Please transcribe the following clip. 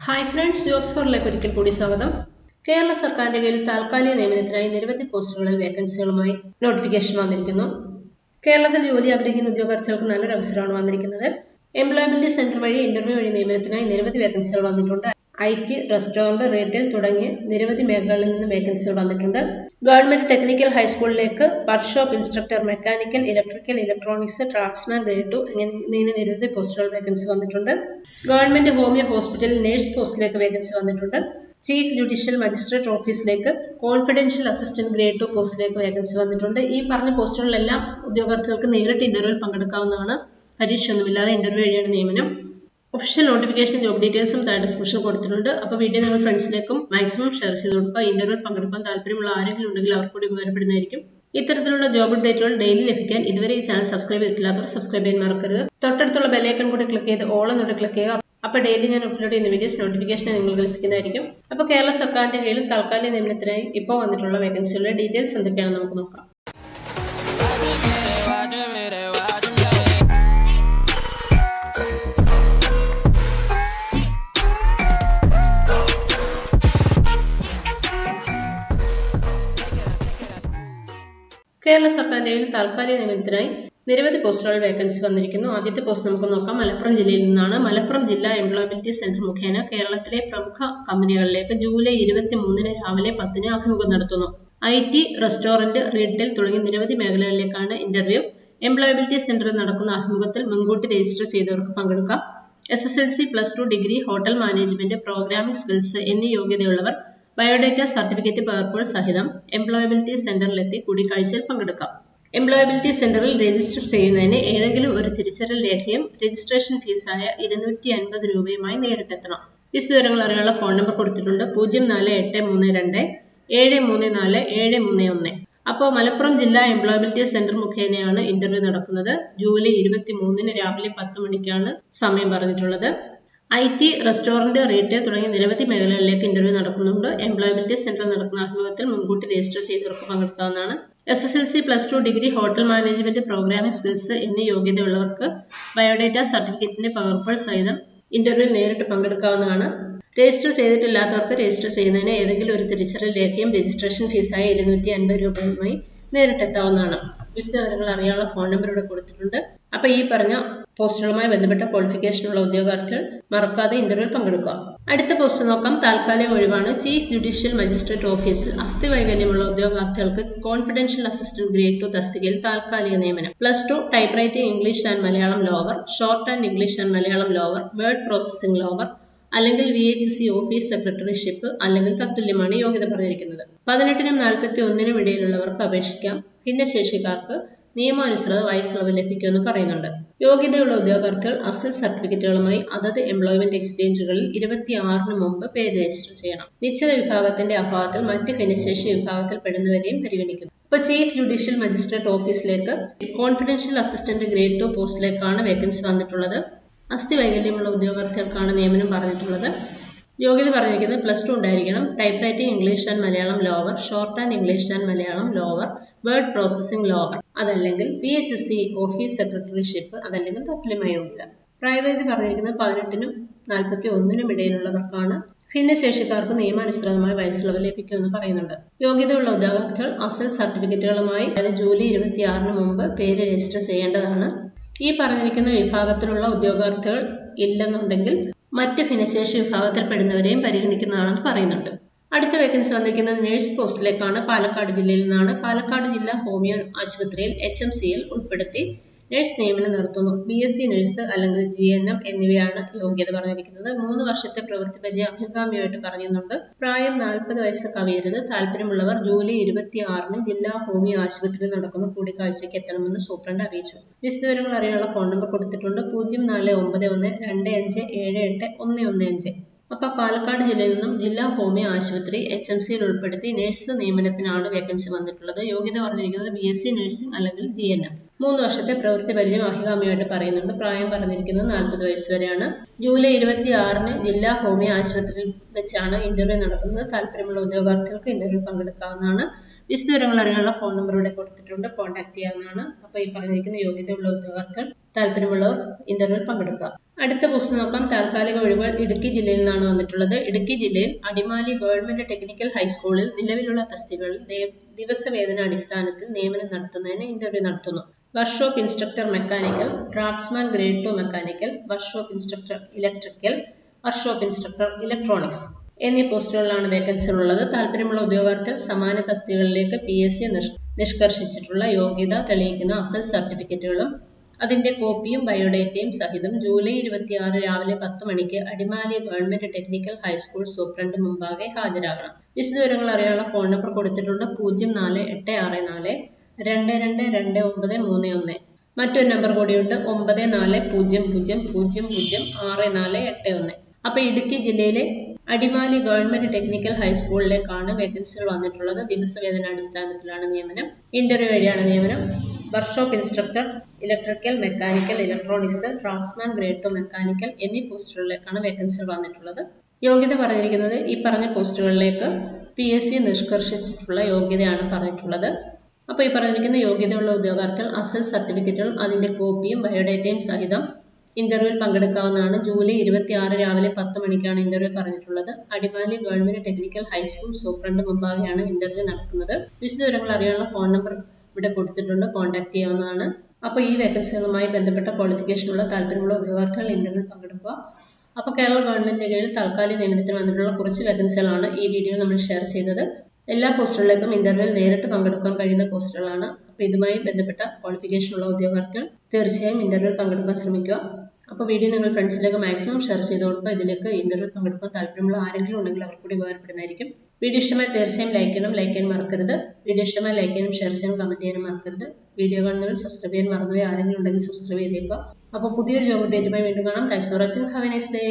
Hi friends, jobs for life ഒരിക്കൽ കൂടി സ്വാഗതം. കേരള സർക്കാരിന്റെ കീഴിൽ താൽക്കാലിക നിയമനത്തിനായി നിരവധി പോസ്റ്റുകളിൽ വേക്കൻസികളുമായി നോട്ടിഫിക്കേഷൻ വന്നിരിക്കുന്നു. കേരളത്തിൽ ജോലി ആഗ്രഹിക്കുന്ന ഉദ്യോഗാർത്ഥികൾക്ക് നല്ലൊരു അവസരമാണ് വന്നിരിക്കുന്നത്. എംപ്ലോയബിലിറ്റി സെന്റർ വഴി ഇന്റർവ്യൂ വഴി നിയമനത്തിനായി നിരവധി വേക്കൻസികൾ വന്നിട്ടുണ്ട്. IT, റെസ്റ്റോറന്റ്, റീറ്റെയിൽ തുടങ്ങിയ നിരവധി മേഖലകളിൽ നിന്ന് വേക്കൻസികൾ വന്നിട്ടുണ്ട്. ഗവൺമെന്റ് ടെക്നിക്കൽ ഹൈസ്കൂളിലേക്ക് workshop instructor, mechanical, electrical, electronics, draftsman grade 2 എന്നിങ്ങനെ നിരവധി പോസ്റ്റുകൾ വേക്കൻസി വന്നിട്ടുണ്ട്. ഗവൺമെന്റ് ഹോമിയോ ഹോസ്പിറ്റലിൽ നഴ്സ് പോസ്റ്റിലേക്ക് വേക്കൻസി വന്നിട്ടുണ്ട്. ചീഫ് ജുഡീഷ്യൽ മജിസ്ട്രേറ്റ് ഓഫീസിലേക്ക് കോൺഫിഡൻഷ്യൽ അസിസ്റ്റന്റ് ഗ്രേഡ് 2 പോസ്റ്റിലേക്ക് വേക്കൻസി വന്നിട്ടുണ്ട്. ഈ പറഞ്ഞ പോസ്റ്റുകളിലെല്ലാം ഉദ്യോഗാർത്ഥികൾക്ക് നേരിട്ട് ഇന്റർവ്യൂവിൽ പങ്കെടുക്കാവുന്നതാണ്. പരീക്ഷയൊന്നുമില്ലാതെ ഇന്റർവ്യൂ വഴിയാണ് നിയമനം. ഒഫീഷ്യൽ നോട്ടിഫിക്കേഷൻ ജോബ് ഡീറ്റെയിൽസും താഴെ ഡിസ്ക്രിപ്ഷൻ കൊടുത്തിട്ടുണ്ട്. അപ്പോൾ വീഡിയോ നിങ്ങൾ ഫ്രണ്ട്സിലേക്കും മാക്സിമം ഷെയർ ചെയ്ത് കൊടുക്കുക. ഇന്റർവ്യൂവിൽ പങ്കെടുക്കാൻ താല്പര്യമുള്ള ആരെങ്കിലും ഉണ്ടെങ്കിൽ അവർക്ക് കൂടി ഉപകാരപ്പെടുന്നതായിരിക്കും. ഇത്തരത്തിലുള്ള ജോബ് അപ്ഡേറ്റുകൾ ഡെയിലി ലഭിക്കാൻ ഇതുവരെ ഈ ചാനൽ സബ്സ്ക്രൈബ് ചെയ്തിട്ടില്ലാത്തവർ സബ്സ്ക്രൈബ് ചെയ്യാൻ മറക്കരുത്. തൊട്ടടുത്തുള്ള ബെല്ലൈക്കൺ കൂടി ക്ലിക്ക് ചെയ്ത് ഓൾ എന്നോട് ക്ലിക്ക് ചെയ്യുക. അപ്പോൾ ഡെയിലി ഞാൻ അപ്ലോഡ് ചെയ്യുന്ന വീഡിയോസ് നോട്ടിഫിക്കേഷൻ നിങ്ങൾക്ക് ലഭിക്കുന്നതായിരിക്കും. അപ്പോൾ കേരള സർക്കാരിന്റെ കീഴിൽ താൽക്കാലിക നിയമനത്തിനായി ഇപ്പോൾ വന്നിട്ടുള്ള വേക്കൻസികളുടെ ഡീറ്റെയിൽസ് എന്തൊക്കെയാണെന്ന് നമുക്ക് നോക്കാം. കേരള സർക്കാരിന്റെ കീഴിൽ താൽക്കാലിക നിയമനത്തിനായി നിരവധി പോസ്റ്റുകൾ വേക്കൻസി വന്നിരിക്കുന്നു. ആദ്യത്തെ പോസ്റ്റ് നമുക്ക് നോക്കാം. മലപ്പുറം ജില്ലയിൽ നിന്നാണ്. മലപ്പുറം ജില്ലാ എംപ്ലോയബിലിറ്റി സെന്റർ മുഖേന കേരളത്തിലെ പ്രമുഖ കമ്പനികളിലേക്ക് ജൂലൈ 23 രാവിലെ 10 അഭിമുഖം നടത്തുന്നു. IT, റെസ്റ്റോറന്റ്, റീറ്റെയിൽ തുടങ്ങിയ നിരവധി മേഖലകളിലേക്കാണ് ഇന്റർവ്യൂ. എംപ്ലോയബിലിറ്റി സെന്ററിൽ നടക്കുന്ന അഭിമുഖത്തിൽ മുൻകൂട്ടി രജിസ്റ്റർ ചെയ്തവർക്ക് പങ്കെടുക്കാം. SSLC, +2 degree, hotel management, programming skills എന്നീ യോഗ്യതയുള്ളവർ ബയോഡേറ്റ സർട്ടിഫിക്കറ്റ് പകർപ്പുകൾ സഹിതം എംപ്ലോയബിലിറ്റി സെന്ററിലെത്തി കൂടിക്കാഴ്ചയിൽ പങ്കെടുക്കാം. എംപ്ലോയബിലിറ്റി സെന്ററിൽ രജിസ്റ്റർ ചെയ്യുന്നതിന് ഏതെങ്കിലും ഒരു തിരിച്ചറിയൽ രേഖയും രജിസ്ട്രേഷൻ ഫീസായ 250 രൂപയുമായി നേരിട്ടെത്തണം. വിശദവിവരങ്ങൾ അറിയാനുള്ള ഫോൺ നമ്പർ കൊടുത്തിട്ടുണ്ട്. 04832 734 731. അപ്പോൾ മലപ്പുറം ജില്ലാ എംപ്ലോയബിലിറ്റി സെന്റർ മുഖേനയാണ് ഇന്റർവ്യൂ നടക്കുന്നത്. ജൂലൈ 23 രാവിലെ 10 മണിക്കാണ് സമയം പറഞ്ഞിട്ടുള്ളത്. IT, റെസ്റ്റോറന്റ്, റീറ്റെയിൽ തുടങ്ങിയ നിരവധി മേഖലകളിലേക്ക് ഇന്റർവ്യൂ നടക്കുന്നുണ്ട്. എംപ്ലോയബിലിറ്റി സെന്ററിൽ നടക്കുന്ന അഭിമുഖത്തിൽ മുൻകൂട്ടി രജിസ്റ്റർ ചെയ്തവർക്ക് പങ്കെടുക്കാവുന്നതാണ്. SSLC, +2 degree, hotel management, programming skills എന്നീ യോഗ്യതയുള്ളവർക്ക് ബയോഡേറ്റ സർട്ടിഫിക്കറ്റിന്റെ പകർപ്പുകൾ സഹിതം ഇന്റർവ്യൂവിൽ നേരിട്ട് പങ്കെടുക്കാവുന്നതാണ്. രജിസ്റ്റർ ചെയ്തിട്ടില്ലാത്തവർക്ക് രജിസ്റ്റർ ചെയ്യുന്നതിന് ഏതെങ്കിലും ഒരു തിരിച്ചറിയൽ രേഖയും രജിസ്ട്രേഷൻ ഫീസായ 250 രൂപയുമായി നേരിട്ടെത്താവുന്നതാണ്. വിശദവിവരങ്ങൾ അറിയാനുള്ള ഫോൺ നമ്പർ ഇവിടെ കൊടുത്തിട്ടുണ്ട്. അപ്പോൾ ഈ പറഞ്ഞ പോസ്റ്റുകളുമായി ബന്ധപ്പെട്ട ക്വാളിഫിക്കേഷനുള്ള ഉദ്യോഗാർത്ഥികൾ മറക്കാതെ ഇന്റർവ്യൂവിൽ പങ്കെടുക്കുക. അടുത്ത പോസ്റ്റ് നോക്കാം. താൽക്കാലിക ഒഴിവാണ്. ചീഫ് ജുഡീഷ്യൽ മജിസ്ട്രേറ്റ് ഓഫീസിൽ അസ്ഥി വൈകല്യമുള്ള ഉദ്യോഗാർത്ഥികൾക്ക് കോൺഫിഡൻഷ്യൽ അസിസ്റ്റന്റ് ഗ്രേഡ് 2 തസ്തികയിൽ താൽക്കാലിക നിയമനം. +2 type writing English and Malayalam lower, short and English and Malayalam lower, word processing lower, അല്ലെങ്കിൽ VHC ഓഫീസ് സെക്രട്ടറിഷിപ്പ് അല്ലെങ്കിൽ തത്തുല്യമാണ് യോഗ്യത പറഞ്ഞിരിക്കുന്നത്. 18-നും 41-നും ഇടയിലുള്ളവർക്ക് അപേക്ഷിക്കാം. ഭിന്നശേഷിക്കാർക്ക് നിയമാനുസൃത വയസ്സിളവ് ലഭിക്കുമെന്ന് പറയുന്നുണ്ട്. യോഗ്യതയുള്ള ഉദ്യോഗാർത്ഥികൾ അസൽ സർട്ടിഫിക്കറ്റുകളുമായി അതത് എംപ്ലോയ്മെന്റ് എക്സ്ചേഞ്ചുകളിൽ 26-ന് മുമ്പ് പേര് രജിസ്റ്റർ ചെയ്യണം. നിശ്ചിത വിഭാഗത്തിന്റെ അഭാവത്തിൽ മറ്റ് ഭിന്നശേഷി വിഭാഗത്തിൽ പെടുന്നവരെയും പരിഗണിക്കുന്നു. ഇപ്പൊ ചീഫ് ജുഡീഷ്യൽ മജിസ്ട്രേറ്റ് ഓഫീസിലേക്ക് കോൺഫിഡൻഷ്യൽ അസിസ്റ്റന്റ് ഗ്രേഡ് 2 പോസ്റ്റിലേക്കാണ് വേക്കൻസി വന്നിട്ടുള്ളത്. അസ്ഥി വൈകല്യമുള്ള ഉദ്യോഗാർത്ഥികൾക്കാണ് നിയമനം പറഞ്ഞിട്ടുള്ളത്. യോഗ്യത പറഞ്ഞിരിക്കുന്നത് +2 ഉണ്ടായിരിക്കണം. Type writing English and Malayalam lower, short and English and Malayalam lower, word processing lower, അതല്ലെങ്കിൽ VHC ഓഫീസ് സെക്രട്ടറിഷിപ്പ്, അതല്ലെങ്കിൽ തത്തുല്യമായ യോഗ്യത. പ്രായപരിധി പറഞ്ഞിരിക്കുന്നത് 18-നും 41-നും ഇടയിലുള്ളവർക്കാണ്. ഭിന്നശേഷിക്കാർക്ക് നിയമാനുസൃതമായ വയസ്സിളവ് ലഭിക്കുമെന്ന് പറയുന്നുണ്ട്. യോഗ്യതയുള്ള ഉദ്യോഗാർത്ഥികൾ അസൽ സർട്ടിഫിക്കറ്റുകളുമായി ജൂലൈ 26-ന് മുമ്പ് പേര് രജിസ്റ്റർ ചെയ്യേണ്ടതാണ്. ഈ പറഞ്ഞിരിക്കുന്ന വിഭാഗത്തിലുള്ള ഉദ്യോഗാർത്ഥികൾ ഇല്ലെന്നുണ്ടെങ്കിൽ മറ്റ് ഭിന്നശേഷി വിഭാഗത്തിൽ പെടുന്നവരെയും പരിഗണിക്കുന്നതാണെന്ന് പറയുന്നുണ്ട്. അടുത്ത വേക്കൻസി വന്നിരിക്കുന്നത് നഴ്സ് പോസ്റ്റിലേക്കാണ്. പാലക്കാട് ജില്ലയിൽ നിന്നാണ്. പാലക്കാട് ജില്ലാ ഹോമിയോ ആശുപത്രിയിൽ HMCൽ ഉൾപ്പെടുത്തി നഴ്സ് നിയമനം നടത്തുന്നു. BSc നഴ്സ് അല്ലെങ്കിൽ GNM എന്നിവയാണ് യോഗ്യത പറഞ്ഞിരിക്കുന്നത്. 3 വർഷത്തെ പ്രവൃത്തി പരിചയം അഭികാമ്യമായിട്ട് പറയുന്നുണ്ട്. പ്രായം 40 വയസ്സ് കവിയരുത്. താല്പര്യമുള്ളവർ ജൂലൈ 26-ന് ജില്ലാ ഹോമിയോ ആശുപത്രിയിൽ നടക്കുന്ന കൂടിക്കാഴ്ചയ്ക്ക് എത്തണമെന്ന് സൂപ്രണ്ട് അറിയിച്ചു. വിശദവിവരങ്ങൾ അറിയാനുള്ള ഫോൺ നമ്പർ കൊടുത്തിട്ടുണ്ട്. 0491 2578 115. അപ്പോൾ പാലക്കാട് ജില്ലയിൽ നിന്നും ജില്ലാ ഹോമിയോ ആശുപത്രി HMCയിൽ ഉൾപ്പെടുത്തി നഴ്സ് നിയമനത്തിനാണ് വേക്കൻസി വന്നിട്ടുള്ളത്. യോഗ്യത പറഞ്ഞിരിക്കുന്നത് BSc നഴ്സിംഗ് അല്ലെങ്കിൽ GNM. 3 വർഷത്തെ പ്രവൃത്തി പരിചയം അഭികാമ്യമായിട്ട് പറയുന്നുണ്ട്. പ്രായം പറഞ്ഞിരിക്കുന്നത് 40 വയസ്സ് വരെയാണ്. ജൂലൈ 26-ന് ജില്ലാ ഹോമിയോ ആശുപത്രിയിൽ വെച്ചാണ് ഇന്റർവ്യൂ നടക്കുന്നത്. താല്പര്യമുള്ള ഉദ്യോഗാർത്ഥികൾക്ക് ഇന്റർവ്യൂ പങ്കെടുക്കാവുന്നതാണ്. വിശദവിവരങ്ങൾ അറിയാനുള്ള ഫോൺ നമ്പർ ഇവിടെ കൊടുത്തിട്ടുണ്ട്. കോൺടാക്ട് ചെയ്യാവുന്നതാണ്. അപ്പോൾ ഈ പറഞ്ഞിരിക്കുന്ന യോഗ്യതയുള്ള ഉദ്യോഗാർത്ഥികൾ താല്പര്യമുള്ളവർ ഇന്റർവ്യൂവിൽ പങ്കെടുക്കുക. അടുത്ത പോസ്റ്റ് നോക്കാം. താൽക്കാലിക ഒഴിവുകൾ ഇടുക്കി ജില്ലയിൽ നിന്നാണ് വന്നിട്ടുള്ളത്. ഇടുക്കി ജില്ലയിൽ അടിമാലി ഗവൺമെന്റ് ടെക്നിക്കൽ ഹൈസ്കൂളിൽ നിലവിലുള്ള തസ്തികകളിൽ ദിവസവേതന അടിസ്ഥാനത്തിൽ നിയമനം നടത്തുന്നതിന് ഇന്റർവ്യൂ നടത്തുന്നു. Workshop instructor mechanical, draughtsman grade 2 mechanical, workshop instructor electrical, workshop instructor electronics എന്നീ പോസ്റ്റുകളിലാണ് വേക്കൻസികൾ ഉള്ളത്. താല്പര്യമുള്ള ഉദ്യോഗാർത്ഥികൾ സമാന തസ്തികകളിലേക്ക് PSC നിഷ്കർഷിച്ചിട്ടുള്ള യോഗ്യത തെളിയിക്കുന്ന അസൽ സർട്ടിഫിക്കറ്റുകളും അതിന്റെ കോപ്പിയും ബയോഡേറ്റയും സഹിതം ജൂലൈ 26 രാവിലെ 10 മണിക്ക് Adimali government technical high school superintendent മുമ്പാകെ ഹാജരാകണം. വിശദവിവരങ്ങൾ അറിയാനുള്ള ഫോൺ നമ്പർ കൊടുത്തിട്ടുണ്ട്. 048692222931. മറ്റൊരു നമ്പർ കൂടിയുണ്ട് 9400006481. അപ്പൊ ഇടുക്കി ജില്ലയിലെ അടിമാലി ഗവൺമെന്റ് ടെക്നിക്കൽ ഹൈസ്കൂളിലേക്കാണ് വേക്കൻസികൾ വന്നിട്ടുള്ളത്. ദിവസവേതന അടിസ്ഥാനത്തിലാണ് നിയമനം. ഇന്റർവ്യൂ വഴിയാണ് നിയമനം. Workshop instructor electrical, mechanical, electronics, draftsman grade 2 mechanical എന്നീ പോസ്റ്റുകളിലേക്കാണ് വേക്കൻസികൾ വന്നിട്ടുള്ളത്. യോഗ്യത പറഞ്ഞിരിക്കുന്നത് ഈ പറഞ്ഞ പോസ്റ്റുകളിലേക്ക് PSC നിഷ്കർഷിച്ചിട്ടുള്ള യോഗ്യതയാണ് പറഞ്ഞിട്ടുള്ളത്. അപ്പോൾ ഈ പറഞ്ഞിരിക്കുന്ന യോഗ്യതയുള്ള ഉദ്യോഗാർത്ഥികൾ അസൽ സർട്ടിഫിക്കറ്റുകളും അതിന്റെ കോപ്പിയും ബയോഡേറ്റയും സഹിതം ഇന്റർവ്യൂവിൽ പങ്കെടുക്കാവുന്നതാണ്. ജൂലൈ 26 രാവിലെ 10 മണിക്കാണ് ഇന്റർവ്യൂ പറഞ്ഞിട്ടുള്ളത്. Adimali government technical high school superintendent മുമ്പാകെയാണ് ഇന്റർവ്യൂ നടക്കുന്നത്. വിശദവിവരങ്ങൾ അറിയാനുള്ള ഫോൺ നമ്പർ ഇവിടെ കൊടുത്തിട്ടുണ്ട്. കോൺടാക്ട് ചെയ്യാവുന്നതാണ്. അപ്പോൾ ഈ വേക്കൻസികളുമായി ബന്ധപ്പെട്ട ക്വാളിഫിക്കേഷനുള്ള താല്പര്യമുള്ള ഉദ്യോഗാർത്ഥികൾ ഇന്റർവ്യൂവിൽ പങ്കെടുക്കുക. അപ്പോൾ കേരള ഗവൺമെന്റിന്റെ കീഴിൽ താൽക്കാലിക നിയമനത്തിന് വന്നിട്ടുള്ള കുറച്ച് വേക്കൻസികളാണ് ഈ വീഡിയോ നമ്മൾ ഷെയർ ചെയ്തത്. എല്ലാ പോസ്റ്റുകളിലേക്കും ഇന്റർവ്യൂവിൽ നേരിട്ട് പങ്കെടുക്കാൻ കഴിയുന്ന പോസ്റ്റുകളാണ്. അപ്പോൾ ഇതുമായി ബന്ധപ്പെട്ട ക്വാളിഫിക്കേഷനുള്ള ഉദ്യോഗാർത്ഥികൾ തീർച്ചയായും ഇന്റർവ്യൂവിൽ പങ്കെടുക്കാൻ ശ്രമിക്കുക. അപ്പോൾ വീഡിയോ നിങ്ങൾ ഫ്രണ്ട്സിലേക്ക് മാക്സിമം ഷെയർ ചെയ്ത് കൊടുക്കുക. ഇതിലേക്ക് ഇന്റർവ്യൂവിൽ പങ്കെടുക്കാൻ താല്പര്യമുള്ള ആരെങ്കിലും ഉണ്ടെങ്കിൽ അവർക്ക് കൂടി ഉപകാരപ്പെടുന്നതായിരിക്കും. വീഡിയോ ഇഷ്ടമായി തീർച്ചയായും ലൈക്ക് ചെയ്യാൻ മറക്കരുത്. വീഡിയോ ഇഷ്ടമായി ലൈക്ക് ചെയ്യാനും ഷെയർ ചെയ്യാനും കമന്റ് ചെയ്യാനും മറക്കരുത്. വീഡിയോ കാണുന്നവർ സബ്സ്ക്രൈബ് ചെയ്യാൻ മറന്നുപോയി ആരെങ്കിലും ഉണ്ടെങ്കിൽ സബ്സ്ക്രൈബ് ചെയ്തേക്കുക. അപ്പോൾ പുതിയൊരു ജോബ് അപ്ഡേറ്റുമായി വീണ്ടും കാണാം. Thanks for watching. Have A nice day.